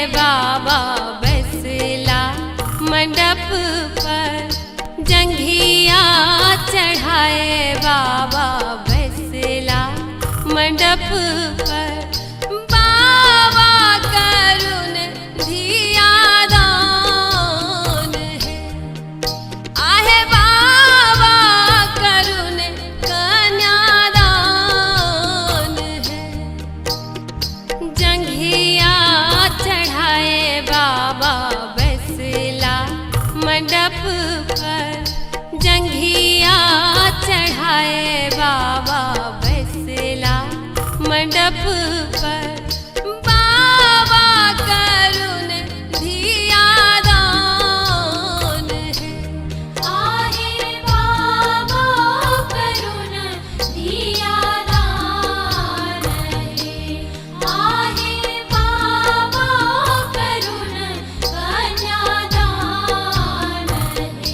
बाबा बैसला मंडप पर, जंघिया चढ़ाए बाबा बैसला मंडप पर। बाबा करुण धिया दान है, आहे बाबा करुण कन्यादान है। जंघिया चढ़ाए बाबा बैसला मंडप पर, जंघिया चढ़ाए बाबा बैसला मंडप पर। बाबा करुण धिया दान है, आहे बाबा करुण धिया दान है, आहे बाबा करुण कन्यादान है।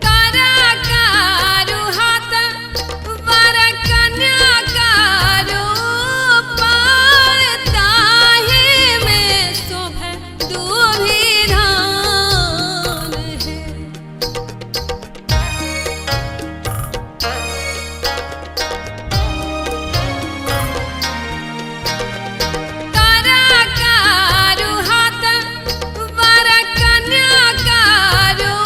कराकारू हाथ वर कन्या कारू पार, ताहि में शोभे दूभी धान है। कराकारू हाथ वर कन्या कारू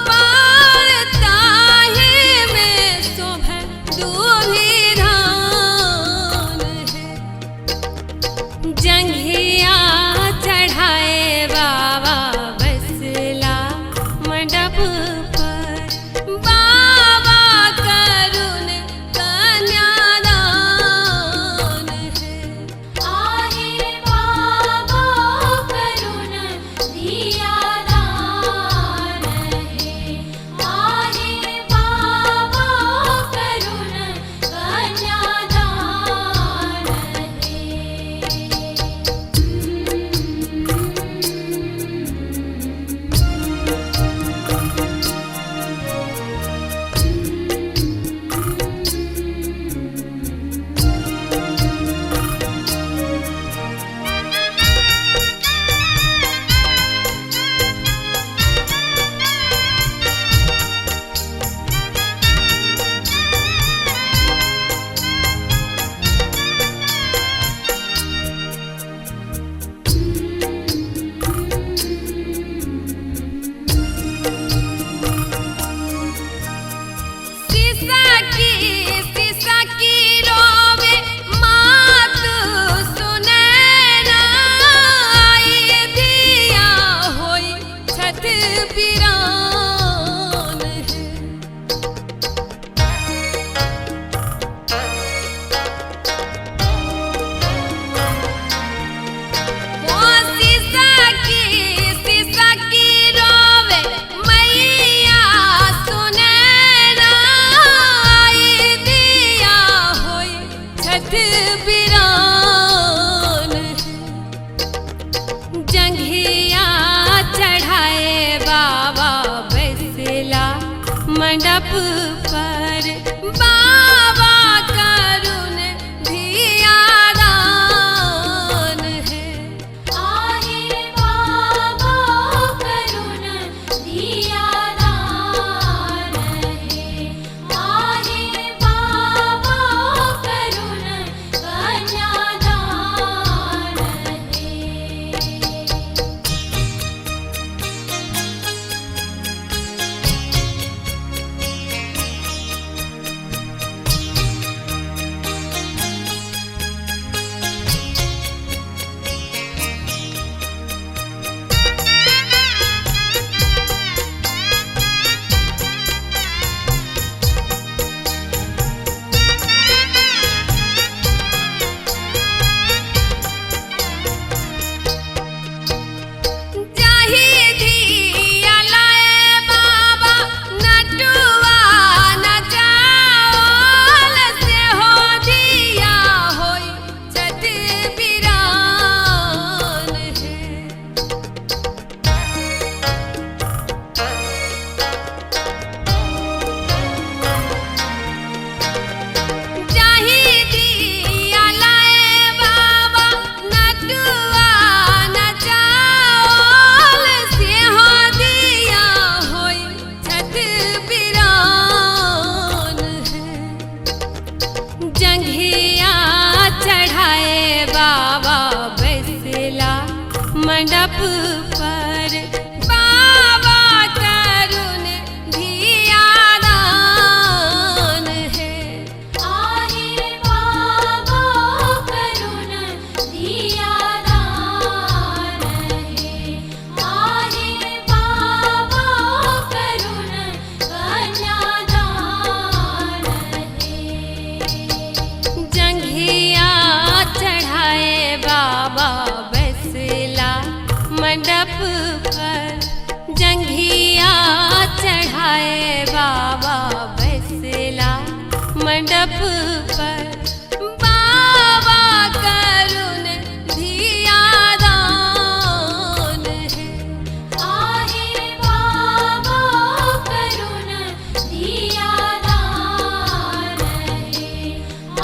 पार, ताहि में शोभे दूभी धान है। जंघिया चढ़ाए बाबा बैसला मंडप पर, बाबा करुण कन्यादान है। आहे बाबा करुण धिया दान है, आहे बाबा करुण कन्यादान है। सीसा की रोवे मात सुने ना, आई दिया होई छठ बिरान है। वो सीसा की रोवे मैया सुने ना, आई दिया होई छठ बिरान है। जंघिया चढ़ाए बाबा बैसला मंडप पर, बाबा करुण धिया दान है। आहे बाबा करुण धिया दान है, आहे बाबा करुण कन्यादान है। मंडप पर बाबा करुण धियादान है। आहे बाबा करुण धियादान है। आहे बाबा करुण कन्यादान है। जंघिया चढ़ाए बाबा बैसला मंडप पर जंघिया चढ़ाए बाबा बैसला मंडप पर बाबा करुण धियादान है। आहे बाबा करुण धियादान है।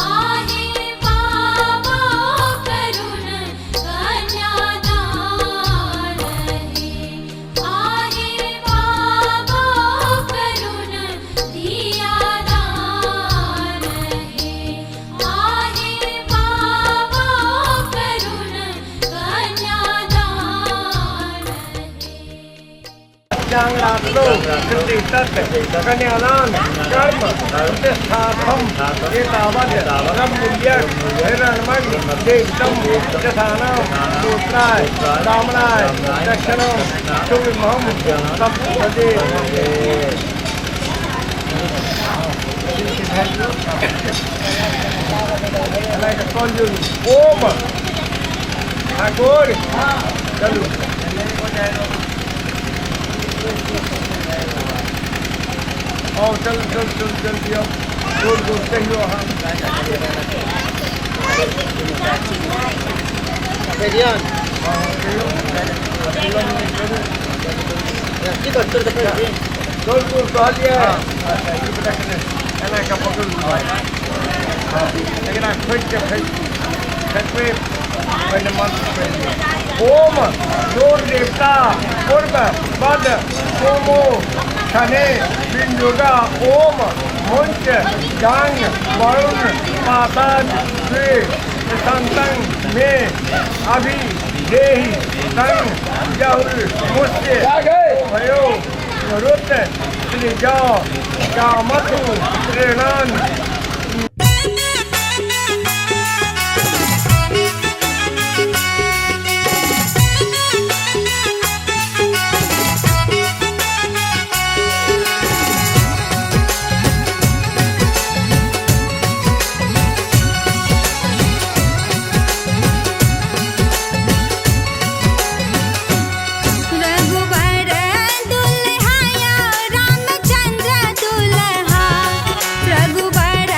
आहे बाबा करुण कन्यादान है। आहे बाबा करुण धियादान है। आहे बाबा करुण कन्यादान है। चांगलात्लो कृति तत् कन्यादान कर्म प्रतिष्ठार्थम एतावत् ब्रह्मूल्यक हिरण्मयि देवतम यथानां सूत्राय ब्राह्मणाय दक्षिणं सुविमहं सप्तदे ओम ठाकुर चलो आओ चल चल चल जल्दी आओ दूर दूर कहियो हाँ दूर दूर कह दिया का पकड़ लेकिन खोज के फेंक पे पहले मंत्र पहले ओम जोर देवता पूर्व पद सोमो शने बिंदुगा ओम मुंच जांग वरुण पाताल स्वे संतंग में अभि देहि संग यहुर मुस्य भयो रुद्र त्रिजा कामतु त्रिणान रघुवर दुल्हाया रामचंद्र दुल्हा रघुवर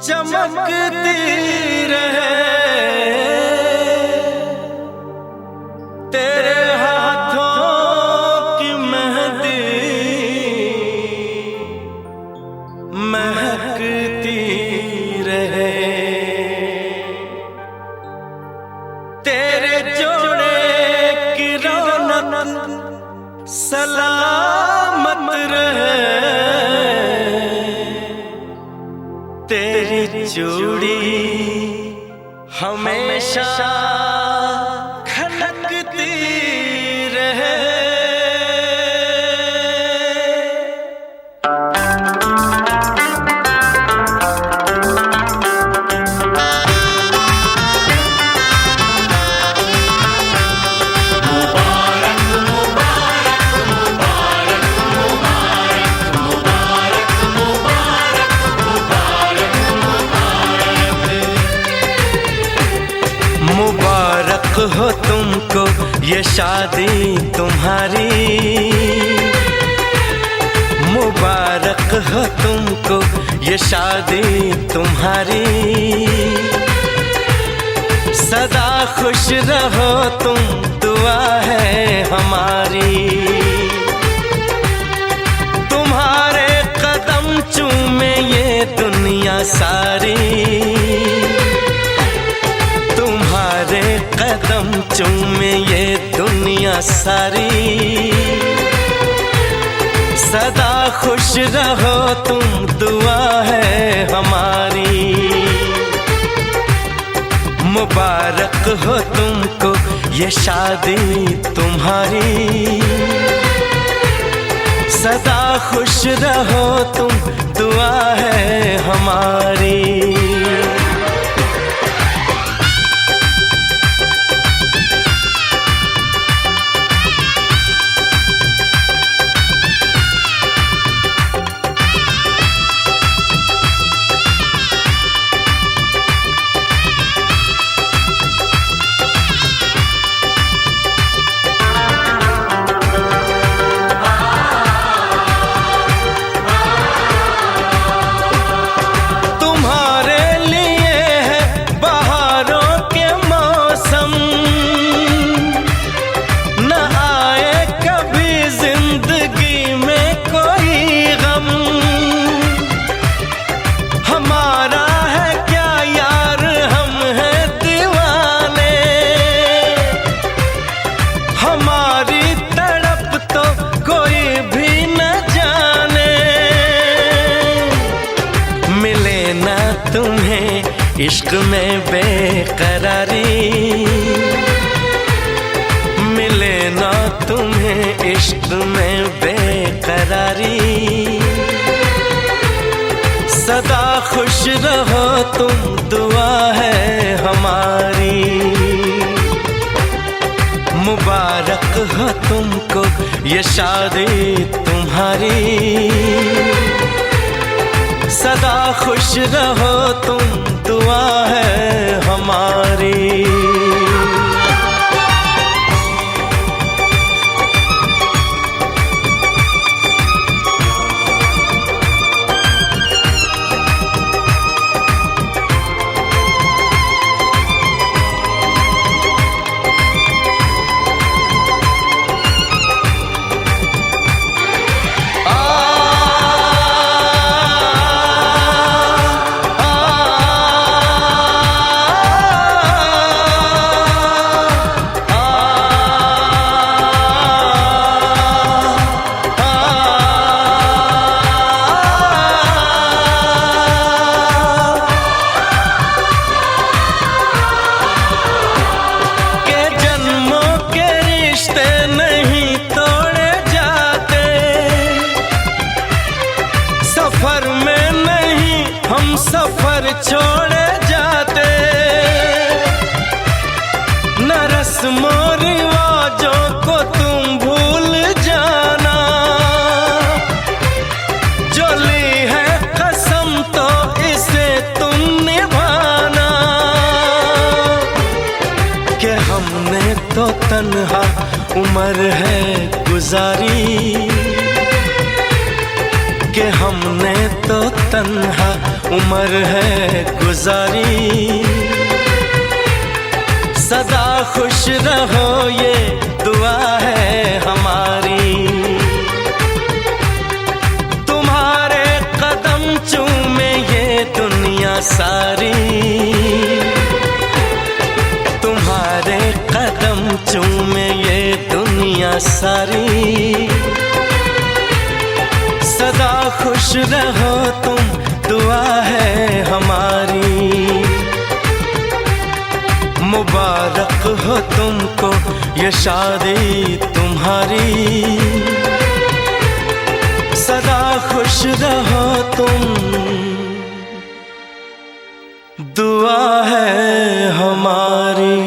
चमकती रहे तेरे हाथों की मेहंदी महकती रहे तेरे जोड़े की रौनक सलामत रहे तेरी चूड़ी हमेशा खनकती रहे। मुबारक हो तुमको ये शादी तुम्हारी, मुबारक हो तुमको ये शादी तुम्हारी, सदा खुश रहो तुम दुआ है हमारी। तुम्हारे कदम चूमे ये दुनिया सारी, तुम्हारे कदम चूमे ये दुनिया सारी, सदा खुश रहो तुम दुआ है हमारी। मुबारक हो तुमको ये शादी तुम्हारी, सदा खुश रहो तुम दुआ है हमारी। तुम्हें इश्क में बेकरारी मिले ना, तुम्हें इश्क में बेकरारी, सदा खुश रहो तुम दुआ है हमारी। मुबारक हो तुमको ये शादी तुम्हारी, सदा खुश रहो तुम दुआ है हमारी। सफर में नहीं हम सफर छोड़े जाते, न रस्मों रिवाजों को तुम भूल जाना, जो ली है कसम तो इसे तुम निभाना। कि हमने तो तन्हा उम्र है गुजारी, कि हमने तो तन्हा उम्र है गुजारी। सदा खुश रहो ये दुआ है हमारी। तुम्हारे कदम चूमे ये दुनिया सारी। तुम्हारे कदम चूमे ये दुनिया सारी। सदा खुश रहो तुम दुआ है हमारी। मुबारक हो तुमको ये शादी तुम्हारी। सदा खुश रहो तुम दुआ है हमारी।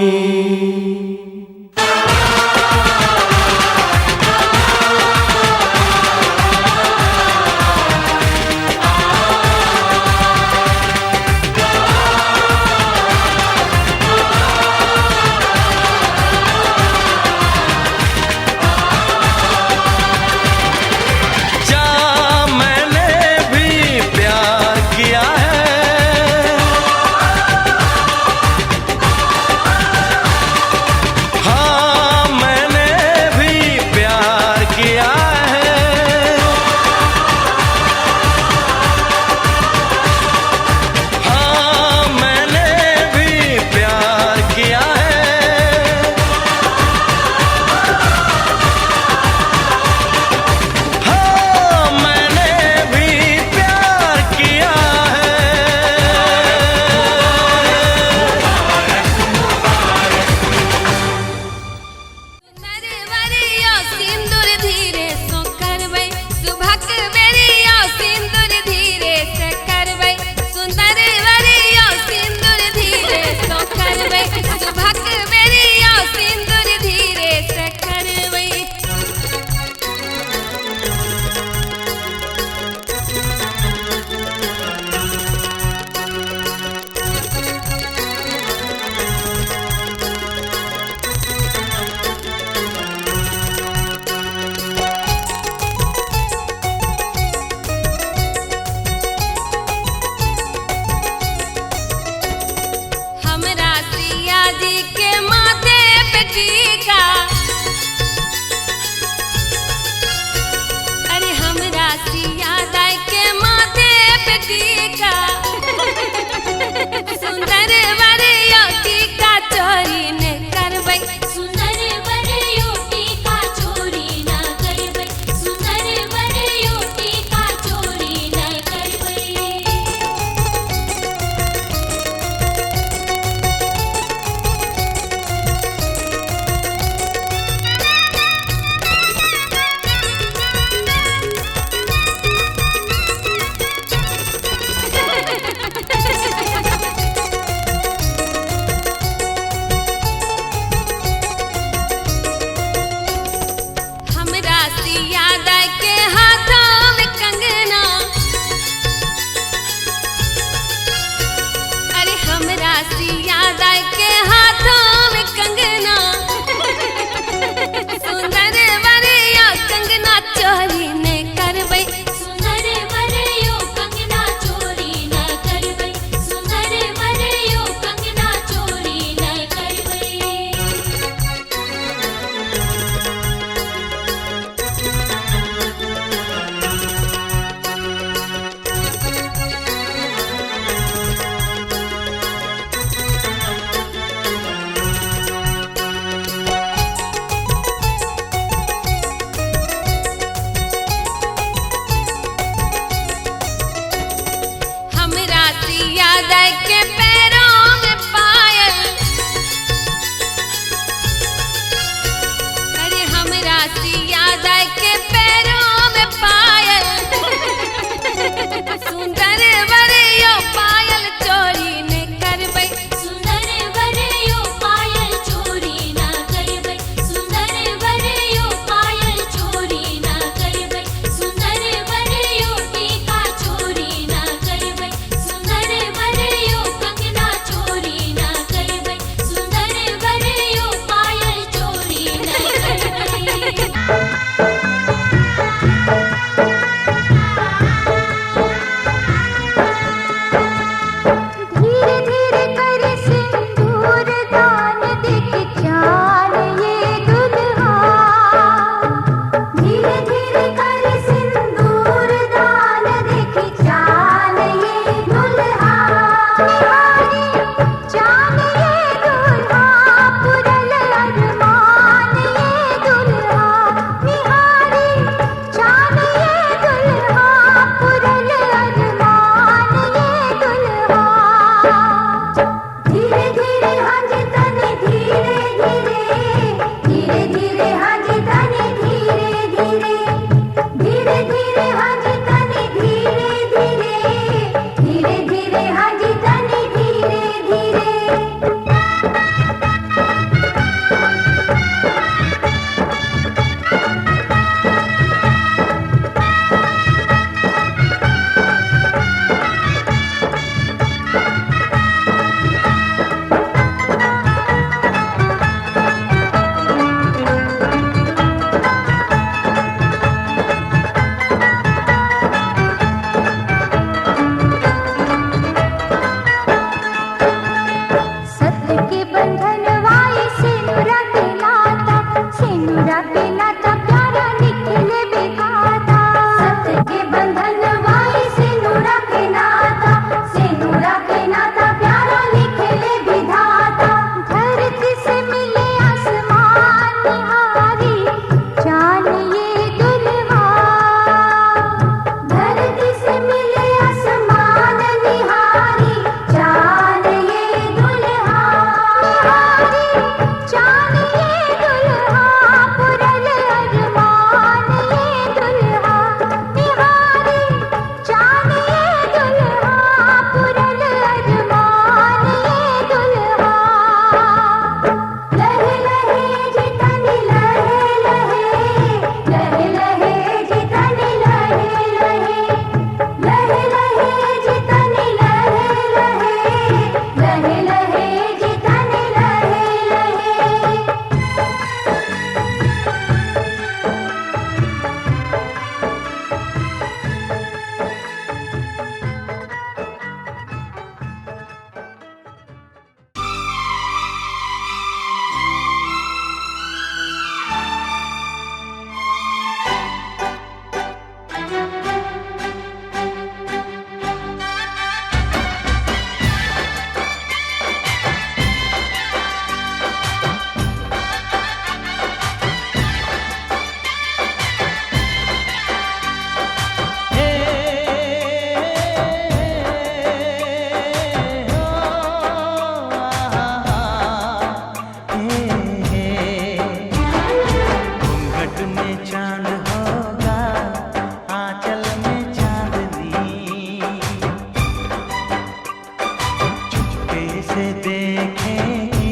से देखेगी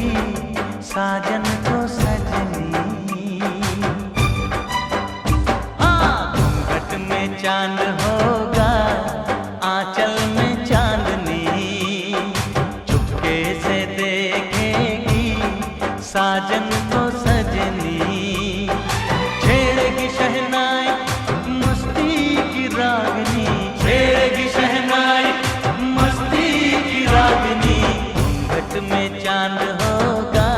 साजन को सजनी। हाँ, घूंघट में चांद होगा, आंचल में चांदनी, चुपके से देखेगी साजन को सजनी। छेड़ेगी शहनाई मस्ती की रागनी, छेड़ेगी शहनाई मस्ती की रागनी। घूंघट में चांद होगा,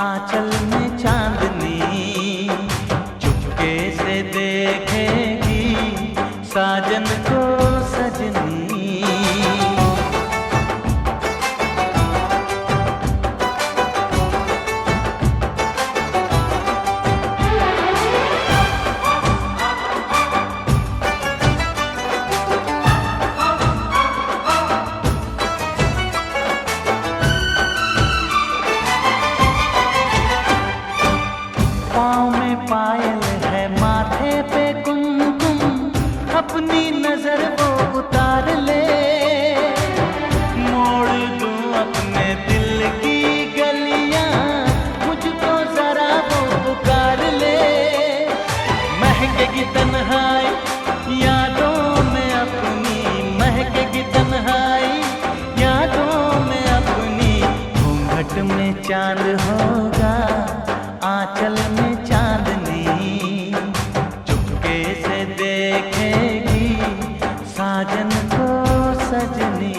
आंचल में चांदनी, चुपके से देखेगी साजन को सजनी। पाँव में पायल है, माथे पे कुमकुम, अपनी नजर वो उतार ले। मोड़ दूं अपने दिल की गलियां, मुझको जरा वो पुकार ले। महकेगी तन्हाई यादों में अपनी, महकेगी तन्हाई यादों में अपनी। घूंघट में चांद होगा, आंचल में चांदनी, चुपके से देखेगी साजन को सजनी।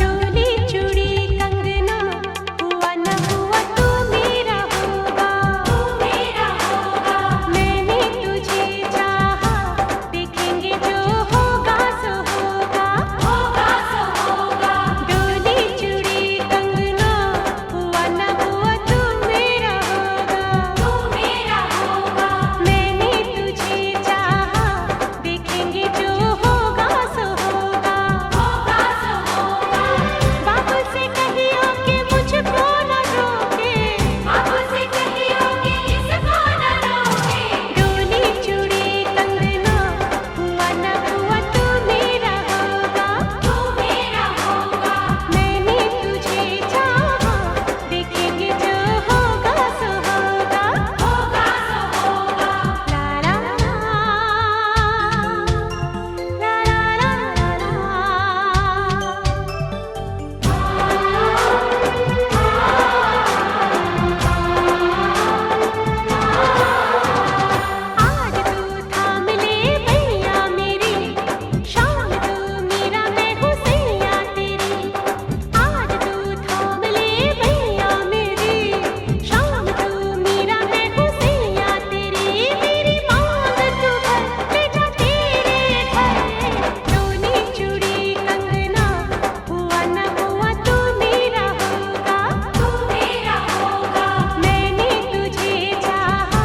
डोली चूड़ी कंगना हुआ न हुआ तू मेरा होगा, तू मेरा होगा। मैंने तुझे चाहा, देखेंगे जो होगा सो होगा, होगा सो होगा। डोली चूड़ी कंगना हुआ न हुआ तू मेरा होगा, तू मेरा होगा। मैंने तुझे चाहा, देखेंगे जो होगा सो होगा, होगा सो होगा। बाबू से कहियो कि मुझको न रोके, बाबू से कहियो कि इसको न रोके। डोली चूड़ी कंगना हुआ न हुआ तू मेरा होगा, तू मेरा होगा। मैंने तुझे चाहा, देखेंगे जो होगा सो होगा, होगा सो होगा। ला ला ला आज तू थाम ले भैया मेरी, शाम तू मेरा मैं हूँ सैया तेरी। आज तू थाम ले भैया मेरी, शाम तू मेरा मैं हूँ सैया तेरी। मेरी मांग तू भर ले जा तेरे घर, डोली चूड़ी कंगना हुआ न हुआ तू मेरा होगा, तू मेरा होगा। मैंने तुझे चाहा,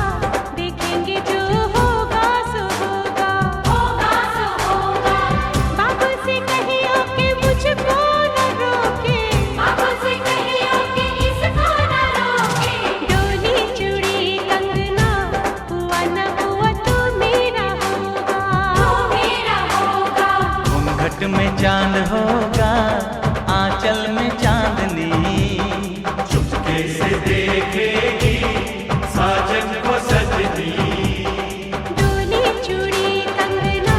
देखेंगे जो होगा सो होगा, होगा सो होगा। बाबू से कहियो कि मुझको न रोके, बाबू से कहियो कि इसको न रोके। डोली चूड़ी कंगना हुआ न हुआ तू मेरा होगा, तू मेरा होगा। घूंघट में चांद होगा, आंचल में चांदनी, चुपके से देखेगी साजन को सजनी। डोली चूड़ी कंगना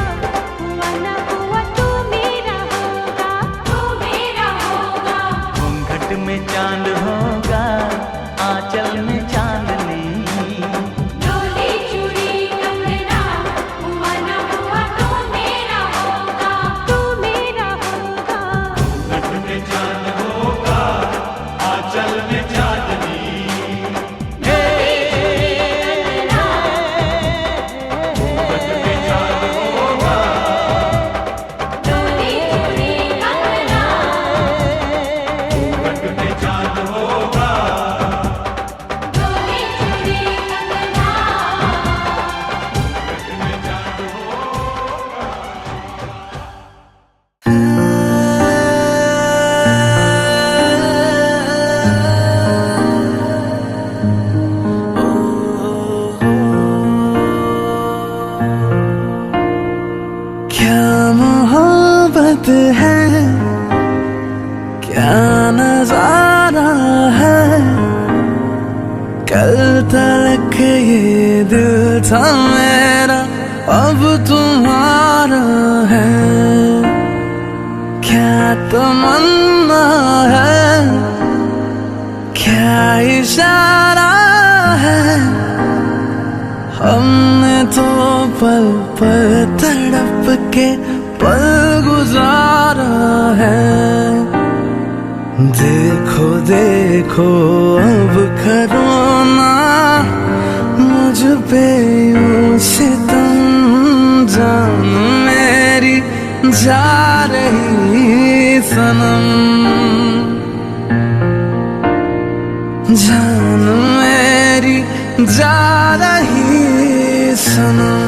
हुआ न हुआ तू मेरा होगा, तू मेरा होगा। घूंघट में चांद होगा, आंचल में चांदनी, डोली चूड़ी कंगना हुआ न हुआ तू मेरा होगा, तू मेरा होगा। घूंघट में चांद होगा, आंचल में चांदनी। हे, घूंघट में चांद होगा, डोली चूड़ी कंगना घूंघट में चांद होगा, डोली था मेरा अब तुम्हारा है। क्या तमन्ना है, क्या इशारा है, हमने तो पल पल तड़प के पल गुजारा है। देखो देखो अब करो ना मुझ पे यूं सितम, जान मेरी जा रही सनम, जान मेरी जा रही सनम।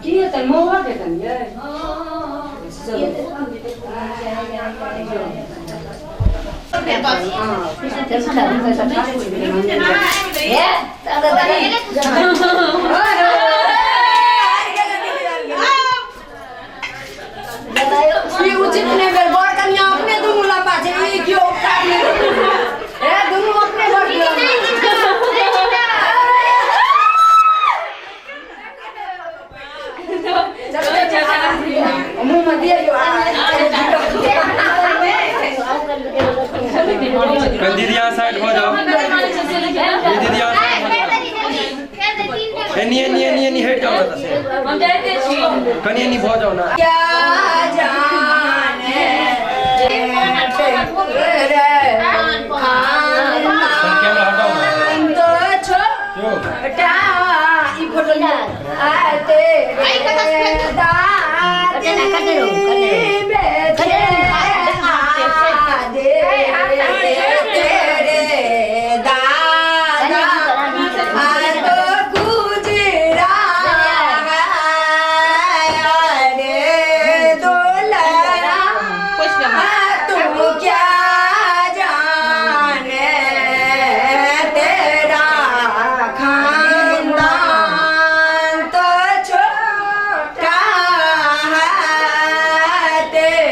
की है तन मोह के तन ये ये उचित ने बेर बोर कन्या अपने दोनों ला पाछे ये क्यों काट ले ए दोनों अपने बोर मुंह में दिया जो दीदी यहाँ साइड हो जाओ दीदी यहाँ एनी हेड जाओ हम जाते छी कनी एनी भो जाओ ना क्या जाने रे कैमरा हटाओ तो छोटा ई फोटो आते दादा